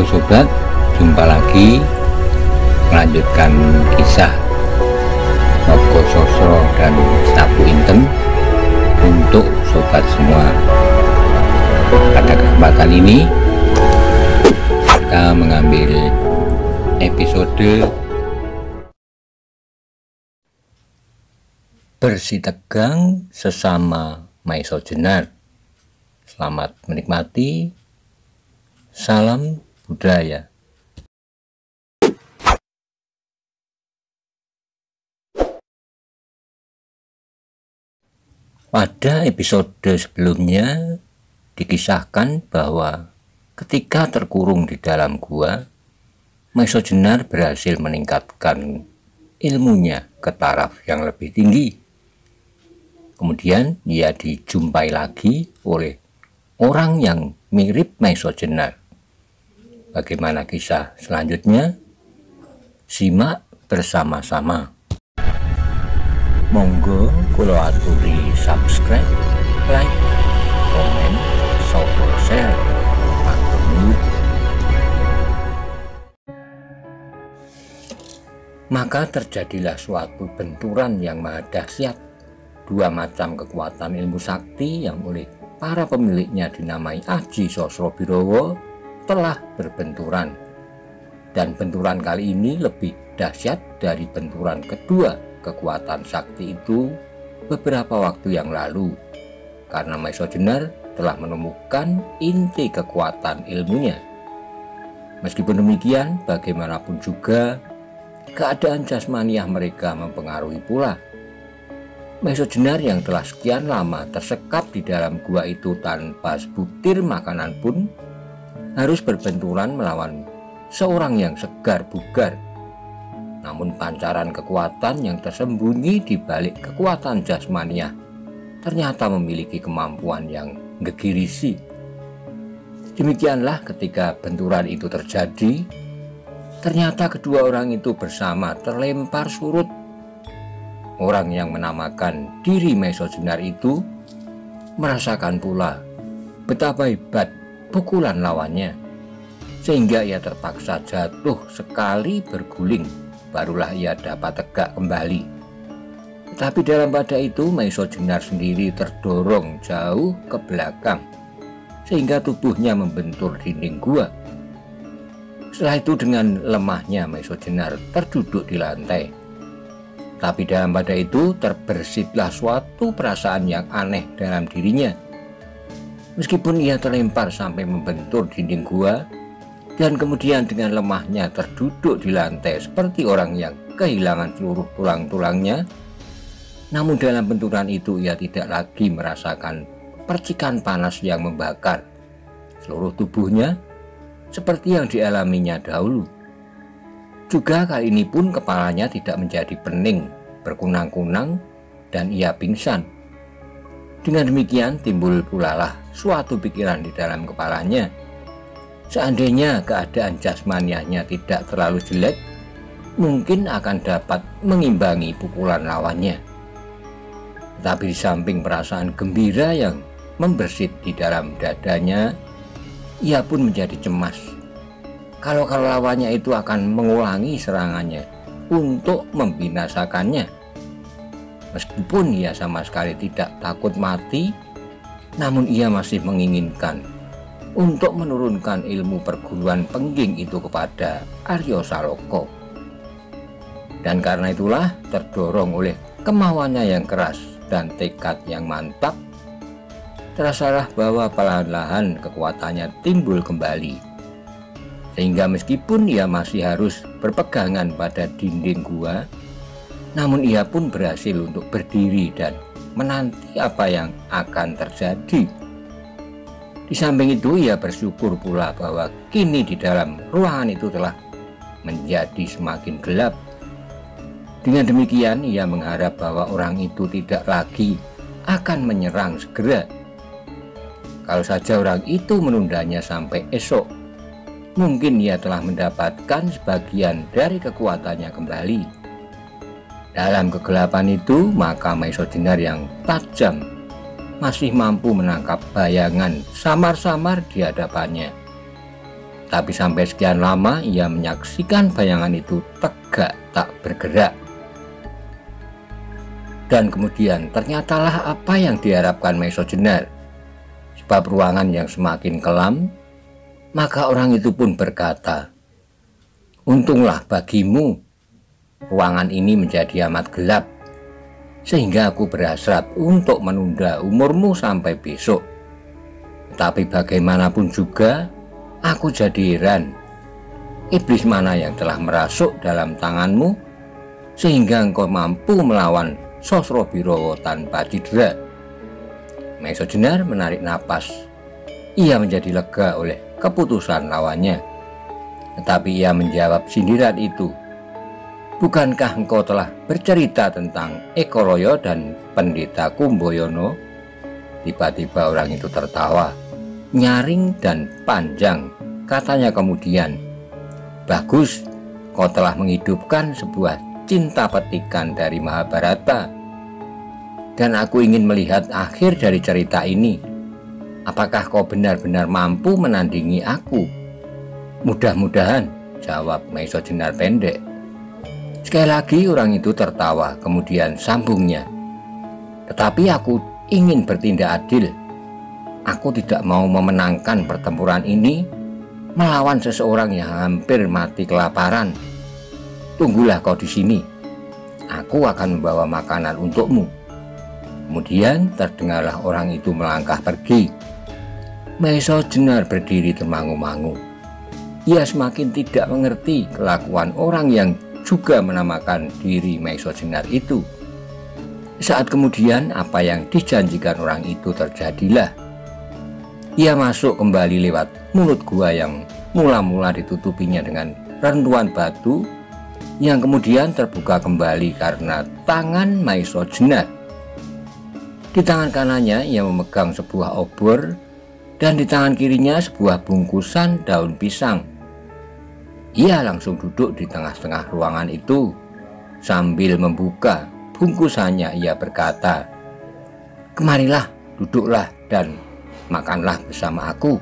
Halo sobat, jumpa lagi melanjutkan kisah Nogo Sosro dan Stapu Inten untuk sobat semua. Pada kesempatan ini kita mengambil episode Bersih Tegang Sesama Maiso Jenar. Selamat menikmati. Salam budaya. Pada episode sebelumnya dikisahkan bahwa ketika terkurung di dalam gua, Maiso Jenar berhasil meningkatkan ilmunya ke taraf yang lebih tinggi. Kemudian ia dijumpai lagi oleh orang yang mirip Maiso Jenar. Bagaimana kisah selanjutnya? Simak bersama-sama. Monggo kula aturi subscribe, like, komen, serta share. Maka terjadilah suatu benturan yang maha dahsyat. Dua macam kekuatan ilmu sakti yang oleh para pemiliknya dinamai Aji Sosrobirowo telah berbenturan, dan benturan kali ini lebih dahsyat dari benturan kedua kekuatan sakti itu beberapa waktu yang lalu, karena Maiso Jenar telah menemukan inti kekuatan ilmunya. Meskipun demikian, bagaimanapun juga keadaan jasmaniah mereka mempengaruhi pula. Maiso Jenar yang telah sekian lama tersekap di dalam gua itu tanpa sebutir makanan pun harus berbenturan melawan seorang yang segar bugar. Namun pancaran kekuatan yang tersembunyi di balik kekuatan jasmaniah ternyata memiliki kemampuan yang menggirisi. Demikianlah ketika benturan itu terjadi, ternyata kedua orang itu bersama terlempar surut. Orang yang menamakan diri Maiso Jenar itu merasakan pula betapa hebat pukulan lawannya, sehingga ia terpaksa jatuh sekali berguling, barulah ia dapat tegak kembali. Tetapi dalam pada itu Maiso Jenar sendiri terdorong jauh ke belakang, sehingga tubuhnya membentur dinding gua. Setelah itu dengan lemahnya Maiso Jenar terduduk di lantai. Tapi dalam pada itu terbersitlah suatu perasaan yang aneh dalam dirinya. Meskipun ia terlempar sampai membentur dinding gua dan kemudian dengan lemahnya terduduk di lantai seperti orang yang kehilangan seluruh tulang-tulangnya, namun dalam benturan itu ia tidak lagi merasakan percikan panas yang membakar seluruh tubuhnya seperti yang dialaminya dahulu. Juga kali ini pun kepalanya tidak menjadi pening, berkunang-kunang, dan ia pingsan. Dengan demikian timbul pulalah suatu pikiran di dalam kepalanya. Seandainya keadaan jasmaniahnya tidak terlalu jelek, mungkin akan dapat mengimbangi pukulan lawannya. Tetapi di samping perasaan gembira yang membersit di dalam dadanya, ia pun menjadi cemas. Kalau lawannya itu akan mengulangi serangannya untuk membinasakannya. Meskipun ia sama sekali tidak takut mati, namun ia masih menginginkan untuk menurunkan ilmu perguruan pengging itu kepada Aryo Saloko. Dan karena itulah terdorong oleh kemauannya yang keras dan tekad yang mantap, terasalah bahwa perlahan-lahan kekuatannya timbul kembali. Sehingga meskipun ia masih harus berpegangan pada dinding gua, namun ia pun berhasil untuk berdiri dan menanti apa yang akan terjadi. Di samping itu ia bersyukur pula bahwa kini di dalam ruangan itu telah menjadi semakin gelap. Dengan demikian ia mengharap bahwa orang itu tidak lagi akan menyerang segera. Kalau saja orang itu menundanya sampai esok, mungkin ia telah mendapatkan sebagian dari kekuatannya kembali. Dalam kegelapan itu, maka Maiso Jenar yang tajam masih mampu menangkap bayangan samar-samar di hadapannya. Tetapi sampai sekian lama ia menyaksikan bayangan itu tegak tak bergerak. Dan kemudian ternyatalah apa yang diharapkan Maisa Jenar. Sebab ruangan yang semakin kelam, maka orang itu pun berkata, "Untunglah bagimu, ruangan ini menjadi amat gelap, sehingga aku berhasrat untuk menunda umurmu sampai besok. Tetapi bagaimanapun juga, aku jadi heran, iblis mana yang telah merasuk dalam tanganmu, sehingga engkau mampu melawan Sosrobirowo tanpa cedera." Maisa Jenar menarik napas. Ia menjadi lega oleh keputusan lawannya. Tetapi ia menjawab sindiran itu, "Bukankah engkau telah bercerita tentang Eko Loyo dan Pendeta Kumboyono?" Tiba-tiba orang itu tertawa, nyaring dan panjang. Katanya kemudian, "Bagus, kau telah menghidupkan sebuah cinta petikan dari Mahabharata. Dan aku ingin melihat akhir dari cerita ini. Apakah kau benar-benar mampu menandingi aku?" "Mudah-mudahan," jawab Maisa Jenar pendek. Sekali lagi orang itu tertawa, kemudian sambungnya, "Tetapi aku ingin bertindak adil. Aku tidak mau memenangkan pertempuran ini melawan seseorang yang hampir mati kelaparan. Tunggulah kau di sini. Aku akan membawa makanan untukmu." Kemudian terdengarlah orang itu melangkah pergi. Maisa Jenar berdiri termangu-mangu. Ia semakin tidak mengerti kelakuan orang yang juga menamakan diri Maisa Jenar itu. Saat kemudian apa yang dijanjikan orang itu terjadilah. Ia masuk kembali lewat mulut gua yang mula-mula ditutupinya dengan rentuan batu, yang kemudian terbuka kembali karena tangan Maisa Jenar. Di tangan kanannya ia memegang sebuah obor, dan di tangan kirinya sebuah bungkusan daun pisang. Ia langsung duduk di tengah-tengah ruangan itu. Sambil membuka bungkusannya ia berkata, "Kemarilah, duduklah dan makanlah bersama aku."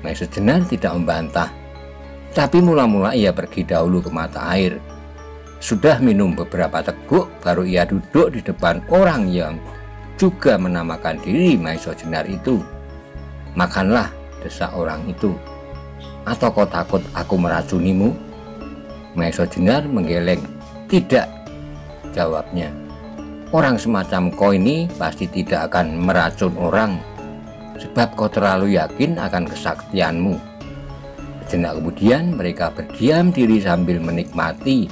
Maisa Jenar tidak membantah, tapi mula-mula ia pergi dahulu ke mata air. Sudah minum beberapa teguk, baru ia duduk di depan orang yang juga menamakan diri Maisa Jenar itu. "Makanlah," desak orang itu. "Atau kau takut aku meracunimu?" Maisa Jenar menggeleng. "Tidak," jawabnya. "Orang semacam kau ini pasti tidak akan meracun orang, sebab kau terlalu yakin akan kesaktianmu." Sejenak kemudian mereka berdiam diri sambil menikmati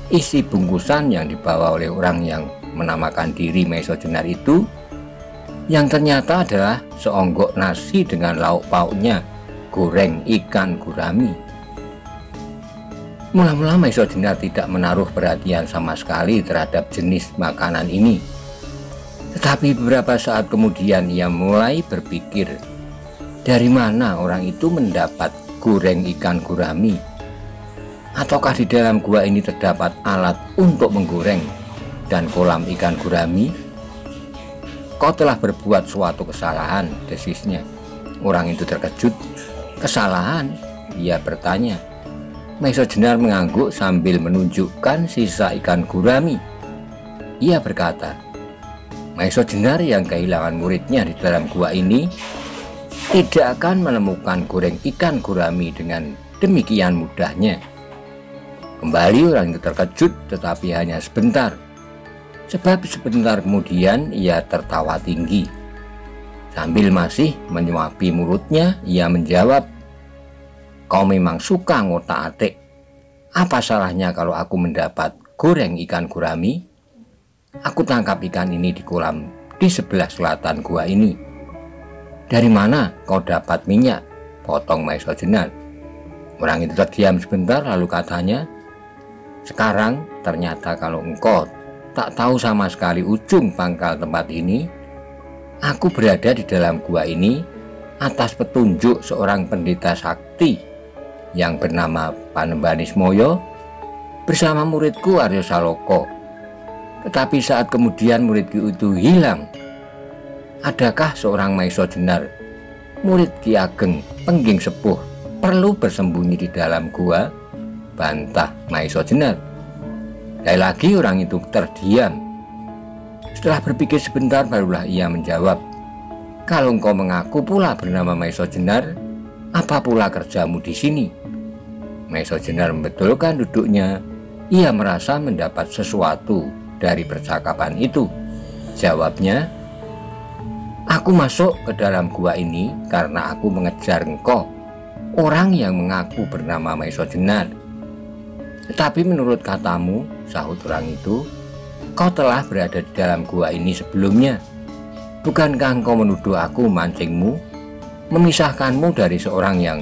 isi bungkusan yang dibawa oleh orang yang menamakan diri Maisa Jenar itu, yang ternyata adalah seonggok nasi dengan lauk pauknya, goreng ikan gurami. Mula-mula Maisa Jenar tidak menaruh perhatian sama sekali terhadap jenis makanan ini. Tetapi beberapa saat kemudian ia mulai berpikir, dari mana orang itu mendapat goreng ikan gurami? Ataukah di dalam gua ini terdapat alat untuk menggoreng dan kolam ikan gurami? "Kau telah berbuat suatu kesalahan," desisnya. Orang itu terkejut. "Kesalahan?" ia bertanya. Maisa Jenar mengangguk sambil menunjukkan sisa ikan gurami. Ia berkata, "Maisa Jenar yang kehilangan muridnya di dalam gua ini tidak akan menemukan goreng ikan gurami dengan demikian mudahnya." Kembali orang itu terkejut, tetapi hanya sebentar. Sebab sebentar kemudian ia tertawa tinggi. Sambil masih menyuapi mulutnya, ia menjawab, "Kau memang suka ngotak-atik. Apa salahnya kalau aku mendapat goreng ikan gurami? Aku tangkap ikan ini di kolam di sebelah selatan gua ini." "Dari mana kau dapat minyak?" potong Maisa Jenar. Orang itu terdiam sebentar, lalu katanya, "Sekarang ternyata kalau engkau tak tahu sama sekali ujung pangkal tempat ini, aku berada di dalam gua ini atas petunjuk seorang pendeta sakti yang bernama Panembanis Moyo bersama muridku Aryo Saloko. Tetapi saat kemudian muridku itu hilang, adakah seorang Maisa Jenar, murid Ki Ageng Pengging Sepuh, perlu bersembunyi di dalam gua? Bantah Mahesa Jenar. Sekali lagi orang itu terdiam. Setelah berpikir sebentar barulah ia menjawab, "Kalau engkau mengaku pula bernama Mahesa Jenar, apa pula kerjamu di sini?" Mahesa Jenar membetulkan duduknya. Ia merasa mendapat sesuatu dari percakapan itu. Jawabnya, "Aku masuk ke dalam gua ini karena aku mengejar engkau, orang yang mengaku bernama Mahesa Jenar. Tetapi menurut katamu," sahut orang itu, "kau telah berada di dalam gua ini sebelumnya. Bukankah engkau menuduh aku memancingmu, memisahkanmu dari seorang yang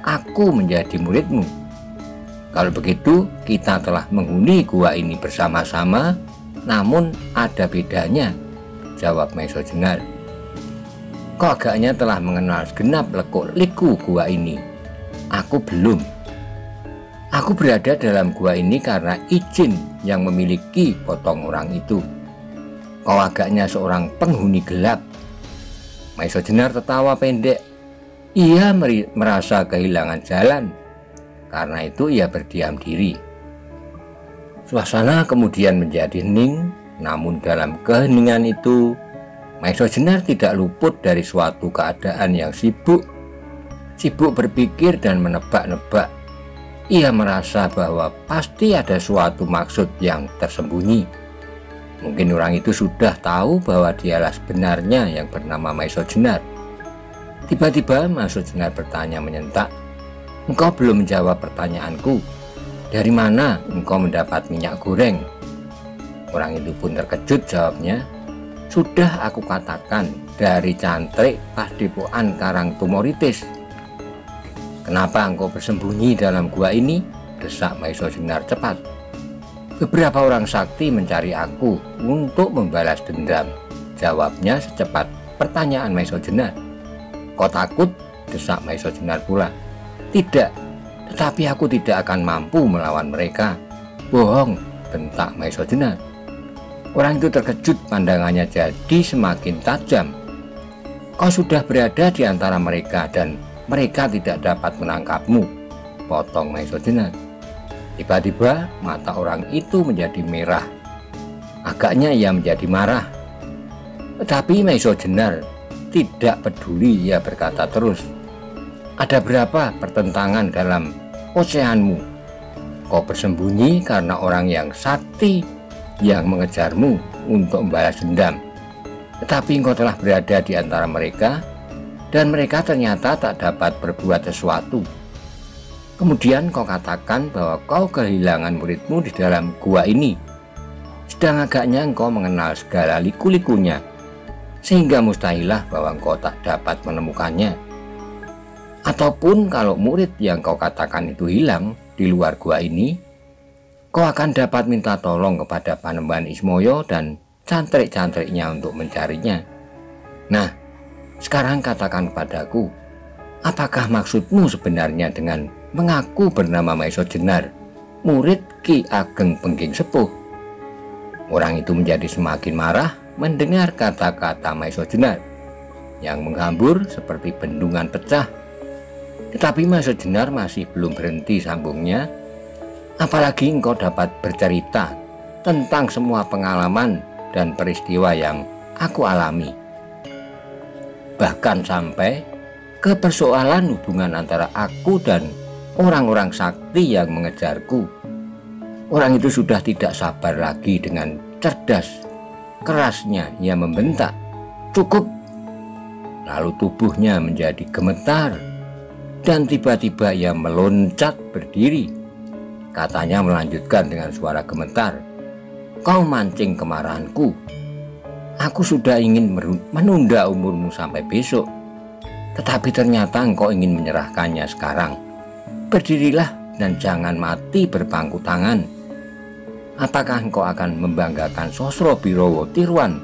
aku menjadi muridmu? Kalau begitu, kita telah menghuni gua ini bersama-sama, namun ada bedanya," jawab Mahesa Jenar. "Kau agaknya telah mengenal segenap lekuk-liku gua ini. Aku belum. Aku berada dalam gua ini karena izin yang memiliki potong orang itu. Kau agaknya seorang penghuni gelap." Mahesa Jenar tertawa pendek. Ia merasa kehilangan jalan. Karena itu ia berdiam diri. Suasana kemudian menjadi hening. Namun dalam keheningan itu, Mahesa Jenar tidak luput dari suatu keadaan yang sibuk berpikir dan menebak-nebak. Ia merasa bahwa pasti ada suatu maksud yang tersembunyi. Mungkin orang itu sudah tahu bahwa dialah sebenarnya yang bernama Mahesa Jenar. Tiba-tiba Mahesa Jenar bertanya menyentak, "Engkau belum menjawab pertanyaanku. Dari mana engkau mendapat minyak goreng?" Orang itu pun terkejut, jawabnya, "Sudah aku katakan, dari cantrik Padepokan Karang Tumoritis." "Kenapa engkau bersembunyi dalam gua ini?" desak Mahesa Jenar cepat. "Beberapa orang sakti mencari aku untuk membalas dendam," jawabnya secepat pertanyaan Mahesa Jenar. "Kau takut?" desak Mahesa Jenar pula. "Tidak, tetapi aku tidak akan mampu melawan mereka." "Bohong," bentak Mahesa Jenar. Orang itu terkejut, pandangannya jadi semakin tajam. "Kau sudah berada di antara mereka dan mereka tidak dapat menangkapmu," potong Mahesa Jenar. Tiba-tiba mata orang itu menjadi merah. Agaknya ia menjadi marah. Tetapi Mahesa Jenar tidak peduli. Ia berkata terus, "Ada berapa pertentangan dalam oceanmu? Kau bersembunyi karena orang yang sakti yang mengejarmu untuk membalas dendam. Tetapi engkau telah berada di antara mereka, dan mereka ternyata tak dapat berbuat sesuatu. Kemudian kau katakan bahwa kau kehilangan muridmu di dalam gua ini. Sedang agaknya engkau mengenal segala liku-likunya, sehingga mustahilah bahwa engkau tak dapat menemukannya. Ataupun kalau murid yang kau katakan itu hilang di luar gua ini, kau akan dapat minta tolong kepada Panembahan Ismoyo dan cantrik-cantriknya untuk mencarinya. Nah, sekarang katakan padaku, apakah maksudmu sebenarnya dengan mengaku bernama Mahesa Jenar, murid Ki Ageng Pengging Sepuh?" Orang itu menjadi semakin marah mendengar kata-kata Mahesa Jenar yang menghambur seperti bendungan pecah. Tetapi Mahesa Jenar masih belum berhenti, sambungnya. "Apalagi engkau dapat bercerita tentang semua pengalaman dan peristiwa yang aku alami. Bahkan sampai ke persoalan hubungan antara aku dan orang-orang sakti yang mengejarku." Orang itu sudah tidak sabar lagi. Dengan cerdas, kerasnya ia membentak, "Cukup!" Lalu tubuhnya menjadi gemetar dan tiba-tiba ia meloncat berdiri. Katanya melanjutkan dengan suara gemetar, "Kau mancing kemarahanku. Aku sudah ingin menunda umurmu sampai besok, tetapi ternyata engkau ingin menyerahkannya sekarang. Berdirilah dan jangan mati berpangku tangan. Apakah engkau akan membanggakan Sosrobirowo Tirwan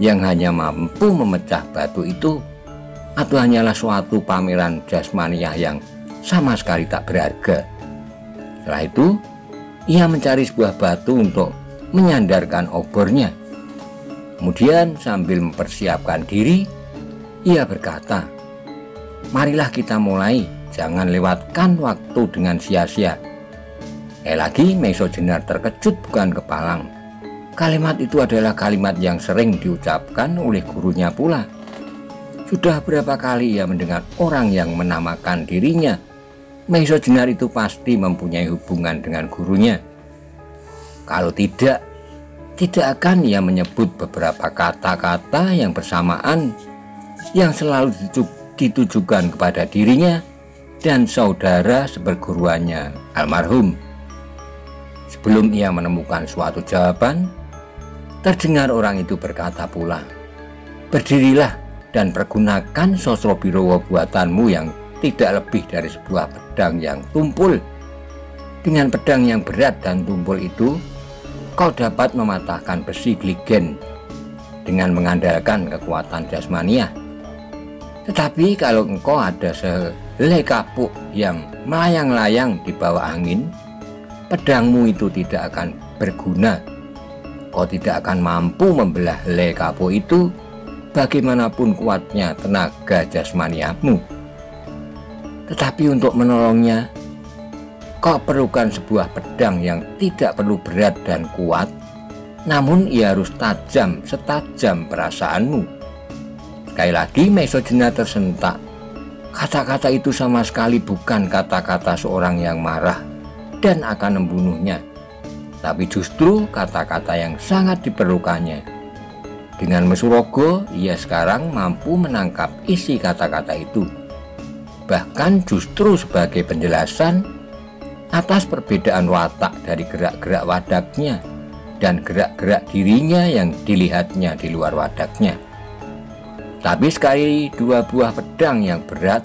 yang hanya mampu memecah batu itu, atau hanyalah suatu pameran jasmaniah yang sama sekali tak berharga?" Setelah itu, ia mencari sebuah batu untuk menyandarkan obornya. Kemudian sambil mempersiapkan diri, ia berkata, Marilah kita mulai, jangan lewatkan waktu dengan sia-sia. Lagi Maisojenar terkejut bukan kepalang. Kalimat itu adalah kalimat yang sering diucapkan oleh gurunya pula. Sudah berapa kali ia mendengar orang yang menamakan dirinya Maisojenar itu pasti mempunyai hubungan dengan gurunya. Kalau tidak akan ia menyebut beberapa kata-kata yang bersamaan yang selalu ditujukan kepada dirinya dan saudara seperguruannya almarhum. Sebelum ia menemukan suatu jawaban, terdengar orang itu berkata pula, "Berdirilah dan pergunakan Sosrobirowo buatanmu yang tidak lebih dari sebuah pedang yang tumpul. Dengan pedang yang berat dan tumpul itu, kau dapat mematahkan besi gligen dengan mengandalkan kekuatan jasmaniah. Tetapi kalau engkau ada sehelai kapuk yang melayang-layang di bawah angin, pedangmu itu tidak akan berguna. Kau tidak akan mampu membelah helai kapuk itu, bagaimanapun kuatnya tenaga jasmaniahmu. Tetapi untuk menolongnya, kau perlukan sebuah pedang yang tidak perlu berat dan kuat, namun ia harus tajam setajam perasaanmu." Sekali lagi Maisojenar tersentak. Kata-kata itu sama sekali bukan kata-kata seorang yang marah dan akan membunuhnya, tapi justru kata-kata yang sangat diperlukannya. Dengan Mesurogo, ia sekarang mampu menangkap isi kata-kata itu. Bahkan justru sebagai penjelasan atas perbedaan watak dari gerak-gerak wadaknya dan gerak-gerak dirinya yang dilihatnya di luar wadaknya. Tapi sekali dua buah pedang yang berat,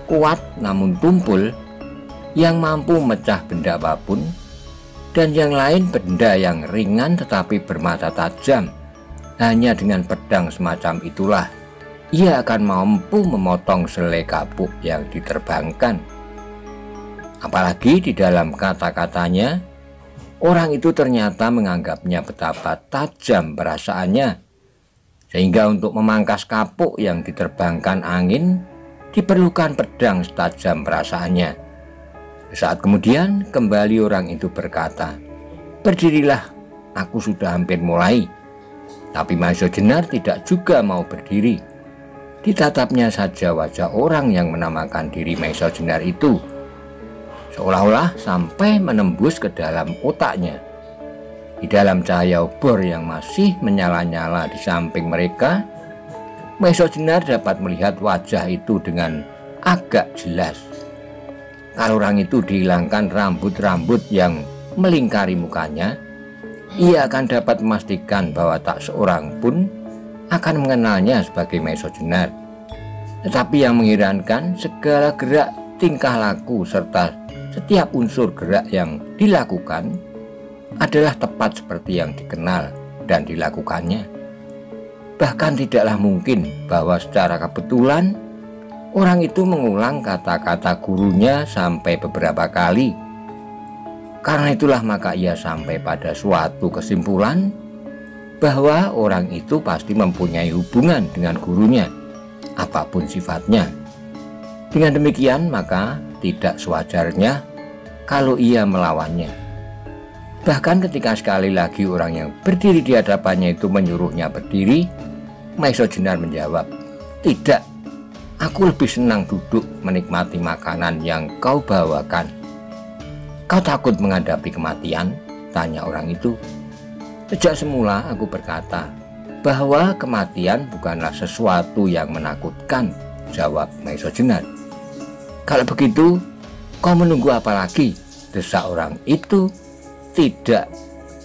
kuat namun tumpul, yang mampu memecah benda apapun, dan yang lain benda yang ringan tetapi bermata tajam. Hanya dengan pedang semacam itulah ia akan mampu memotong selai kapuk yang diterbangkan. Apalagi di dalam kata-katanya, orang itu ternyata menganggapnya betapa tajam perasaannya, sehingga untuk memangkas kapuk yang diterbangkan angin diperlukan pedang setajam perasaannya. Saat kemudian kembali orang itu berkata, "Berdirilah, aku sudah hampir mulai." Tapi Maisojenar tidak juga mau berdiri. Ditatapnya saja wajah orang yang menamakan diri Maisojenar itu, seolah-olah sampai menembus ke dalam otaknya. Di dalam cahaya obor yang masih menyala-nyala di samping mereka, Maisojenar dapat melihat wajah itu dengan agak jelas. Kalau orang itu dihilangkan rambut-rambut yang melingkari mukanya, ia akan dapat memastikan bahwa tak seorang pun akan mengenalnya sebagai Maisojenar. Tetapi yang mengherankan, segala gerak, tingkah laku, serta setiap unsur gerak yang dilakukan adalah tepat seperti yang dikenal dan dilakukannya. Bahkan tidaklah mungkin bahwa secara kebetulan orang itu mengulang kata-kata gurunya sampai beberapa kali. Karena itulah maka ia sampai pada suatu kesimpulan bahwa orang itu pasti mempunyai hubungan dengan gurunya, apapun sifatnya. Dengan demikian maka tidak sewajarnya kalau ia melawannya. Bahkan ketika sekali lagi orang yang berdiri di hadapannya itu menyuruhnya berdiri, Maisojenar menjawab, "Tidak, aku lebih senang duduk menikmati makanan yang kau bawakan." "Kau takut menghadapi kematian?" tanya orang itu. "Sejak semula aku berkata bahwa kematian bukanlah sesuatu yang menakutkan," jawab Maisojenar. "Kalau begitu, kau menunggu apa lagi?" desak orang itu tidak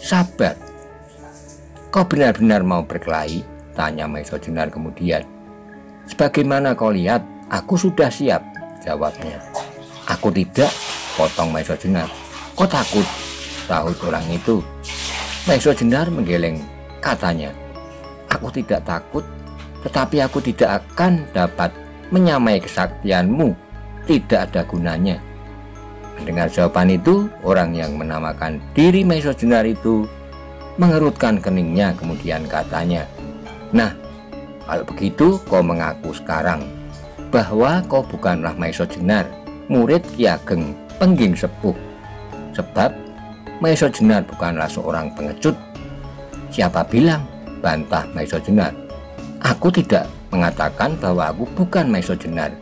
sabar. "Kau benar-benar mau berkelahi?" tanya Maisojenar kemudian. "Sebagaimana kau lihat, aku sudah siap," jawabnya. "Aku tidak," potong Maisojenar. "Kau takut?" sahut orang itu. Maisojenar menggeleng, katanya, "Aku tidak takut, tetapi aku tidak akan dapat menyamai kesaktianmu. Tidak ada gunanya." Mendengar jawaban itu, orang yang menamakan diri Maisojenar itu mengerutkan keningnya, kemudian katanya, "Nah, kalau begitu kau mengaku sekarang bahwa kau bukanlah Maesa Jenar, murid Ki Ageng Pengging Sepuh. Sebab Maesa Jenar bukanlah seorang pengecut. Siapa bilang? Bantah Maesa Jenar. Aku tidak mengatakan bahwa aku bukan Maesa Jenar,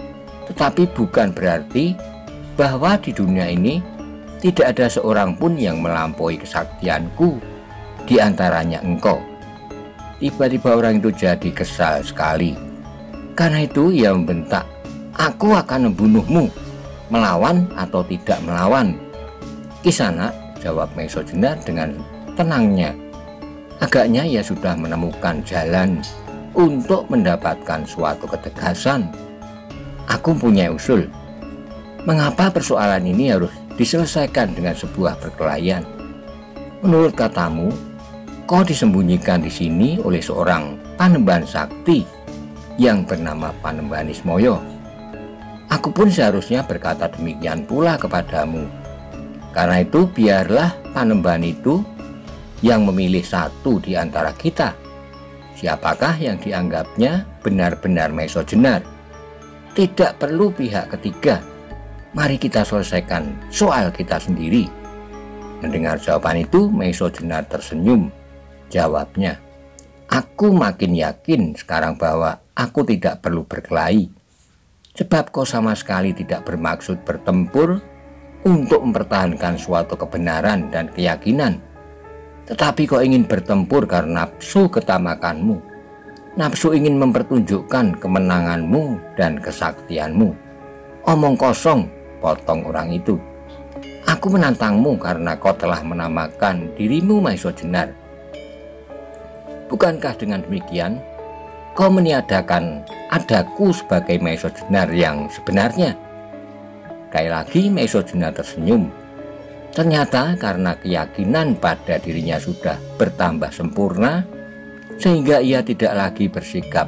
tetapi bukan berarti bahwa di dunia ini tidak ada seorang pun yang melampaui kesaktianku, di antaranya engkau. Tiba-tiba orang itu jadi kesal sekali. Karena itu ia membentak, aku akan membunuhmu, melawan atau tidak melawan. Kisanak, jawab Maesa Jenar dengan tenangnya. Agaknya ia sudah menemukan jalan untuk mendapatkan suatu ketegasan. Aku punya usul. Mengapa persoalan ini harus diselesaikan dengan sebuah perkelahian? Menurut katamu, kau disembunyikan di sini oleh seorang panembahan sakti yang bernama Panembahan Ismoyo. Aku pun seharusnya berkata demikian pula kepadamu. Karena itu biarlah Panembahan itu yang memilih satu di antara kita. Siapakah yang dianggapnya benar-benar Maesa Jenar? Tidak perlu pihak ketiga. Mari kita selesaikan soal kita sendiri. Mendengar jawaban itu, Maesa Jenar tersenyum. Jawabnya, aku makin yakin sekarang bahwa aku tidak perlu berkelahi. Sebab kau sama sekali tidak bermaksud bertempur untuk mempertahankan suatu kebenaran dan keyakinan. Tetapi kau ingin bertempur karena nafsu ketamakanmu. Nafsu ingin mempertunjukkan kemenanganmu dan kesaktianmu. Omong kosong, potong orang itu. Aku menantangmu karena kau telah menamakan dirimu Maesa Jenar. Bukankah dengan demikian kau meniadakan adaku sebagai Maesa Jenar yang sebenarnya? Sekali lagi Maesa Jenar tersenyum. Ternyata karena keyakinan pada dirinya sudah bertambah sempurna, sehingga ia tidak lagi bersikap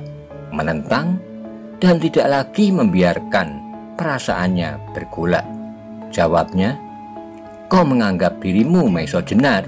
menentang dan tidak lagi membiarkan perasaannya bergolak. Jawabnya, kau menganggap dirimu Maesa Jenar?